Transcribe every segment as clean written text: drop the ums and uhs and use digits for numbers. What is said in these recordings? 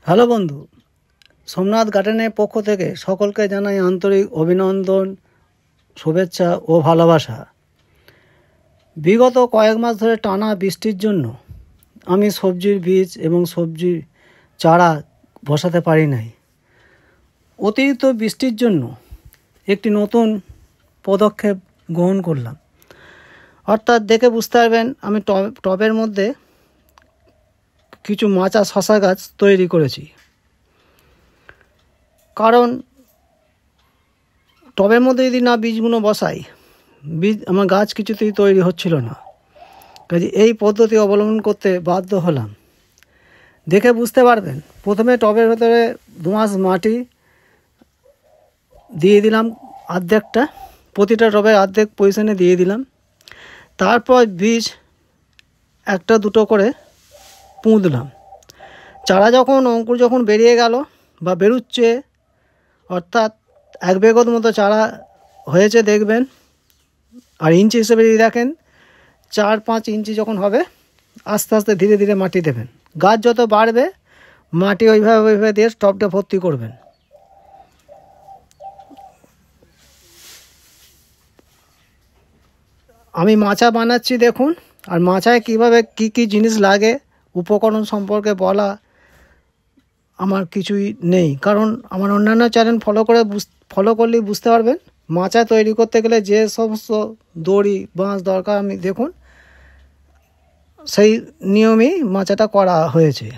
Hello বন্ধু, সোমনাথ গার্ডেনের পক্ষ থেকে সকলকে জানাই আন্তরিক অভিনন্দন, শুভেচ্ছা ও ভালোবাসা। বিগত কয়েক মাস ধরে টানা বৃষ্টির জন্য আমি সবজির বীজ এবং সবজির চারা বসাতে পারি নাই। অতিরিক্ত বৃষ্টির জন্য একটি নতুন পদক্ষেপ গ্রহণ করলাম। অর্থাৎ দেখে বুঝতে পারবেন আমি টবের মধ্যে কিছু মাচা শশা গাছ তৈরি করেছি। কারণ টবের মধ্যে যদি না বীজগুলো বসাই, আমার গাছ কিছুতেই তৈরি হচ্ছিল না। কাজে এই পদ্ধতি অবলম্বন করতে বাধ্য হলাম। দেখে বুঝতে পারবেন, প্রথমে টবের ভেতরে 2 মাস মাটি দিয়ে দিলাম, অর্ধেকটা প্রতিটা টবের অর্ধেক পজিশনে দিয়ে দিলাম। তারপর বীজ 1-2 করে পুঁতলাম। চারা অঙ্কুর যখন বেরিয়ে গেল বা বেরুচ্ছে, অর্থাৎ 1 বেগত মতো চারা হয়েছে দেখবেন। আর ইঞ্চি হিসেবে যদি দেখেন 4-5 ইঞ্চি যখন হবে, আস্তে আস্তে ধীরে ধীরে মাটি দেবেন। গাছ যত বাড়বে মাটি ওইভাবে দিয়ে টবটা ভর্তি করবেন। আমি মাচা বানাচ্ছি দেখুন। আর মাচায় কীভাবে কী জিনিস লাগে উপকরণ সম্পর্কে বলা আমার কিছুই নেই, কারণ আমার অন্যান্য চ্যানেল ফলো করলেই বুঝতে পারবেন। মাচা তৈরি করতে গেলে যে সমস্ত দড়ি বাঁশ দরকার আমি দেখুন সেই নিয়মেই মাচাটা করা হয়েছে।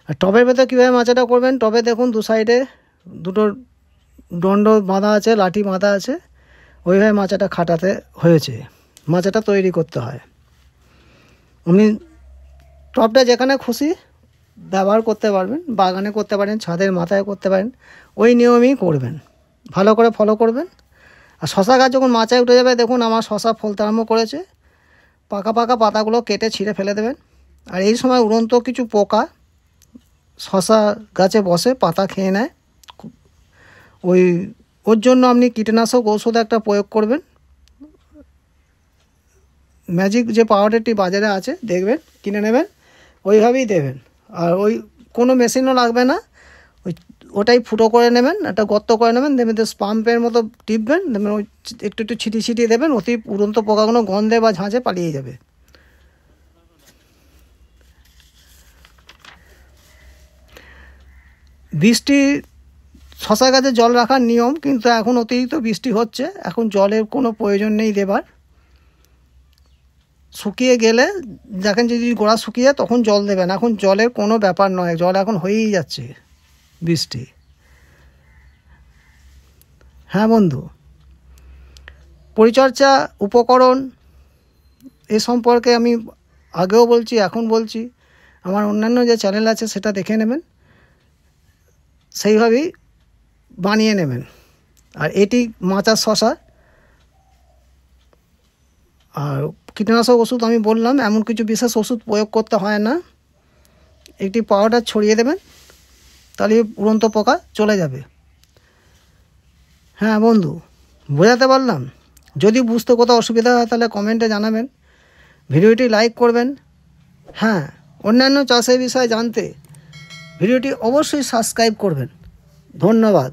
আর টবের ভেতরে কীভাবে মাচাটা করবেন, টবে দেখুন 2 সাইডে 2টো দণ্ড বাঁধা আছে, লাঠি বাঁধা আছে, ওইভাবে মাচাটা খাটাতে হয়েছে। মাচাটা তৈরি করতে হয়। আপনি টবটা যেখানে খুশি ব্যবহার করতে পারবেন, বাগানে করতে পারেন, ছাদের মাথায় করতে পারেন, ওই নিয়মেই করবেন। ভালো করে ফলো করবেন। আর শশা গাছ যখন মাচায় উঠে যাবে, দেখুন আমার শশা ফলতে আরম্ভ করেছে। পাকা পাতাগুলো কেটে ছিঁড়ে ফেলে দেবেন। আর এই সময় উড়ন্ত কিছু পোকা শশা গাছে বসে পাতা খেয়ে নেয়, ওর জন্য আপনি কীটনাশক ঔষধ একটা প্রয়োগ করবেন। ম্যাজিক যে পাউডারটি বাজারে আছে দেখবেন, কিনে নেবেন, ওইভাবেই দেবেন। আর কোনো মেশিনও লাগবে না, ওটাই ফুটো করে নেবেন, একটা গর্ত করে নেবেন, দেবেন পাম্পের মতো টিপবেন, দেবেন ওই একটু ছিটিয়ে দেবেন। অতি উড়ন্ত পোকাগুলো গন্ধে বা ঝাঁঝে পালিয়ে যাবে। বৃষ্টি শশা গাছে জল রাখার নিয়ম, কিন্তু এখন অতিরিক্ত বৃষ্টি হচ্ছে, এখন জলের কোনো প্রয়োজন নেই দেবার। শুকিয়ে গেলে দেখেন যদি গোড়া শুকিয়ে যায় তখন জল দেবেন। এখন জলের কোনো ব্যাপার নয়, জল এখন হয়েই যাচ্ছে বৃষ্টি। হ্যাঁ বন্ধু, পরিচর্যা উপকরণ এ সম্পর্কে আমি আগেও বলছি, এখন বলছি। আমার অন্যান্য যে চ্যানেল আছে সেটা দেখে নেবেন, সেইভাবেই বানিয়ে নেবেন। আর এটি মাচার শশা। আর কীটনাশক ওষুধ আমি বললাম, এমন কিছু বিশেষ ওষুধ প্রয়োগ করতে হয় না। একটি পাউডার ছড়িয়ে দেবেন, তাহলে উড়ন্ত পোকা চলে যাবে। হ্যাঁ বন্ধু, বোঝাতে পারলাম? যদি বুঝতে কোথাও অসুবিধা হয় তাহলে কমেন্টে জানাবেন, ভিডিওটি লাইক করবেন। হ্যাঁ, অন্যান্য চাষের বিষয়ে জানতে ভিডিওটি অবশ্যই সাবস্ক্রাইব করবেন। ধন্যবাদ।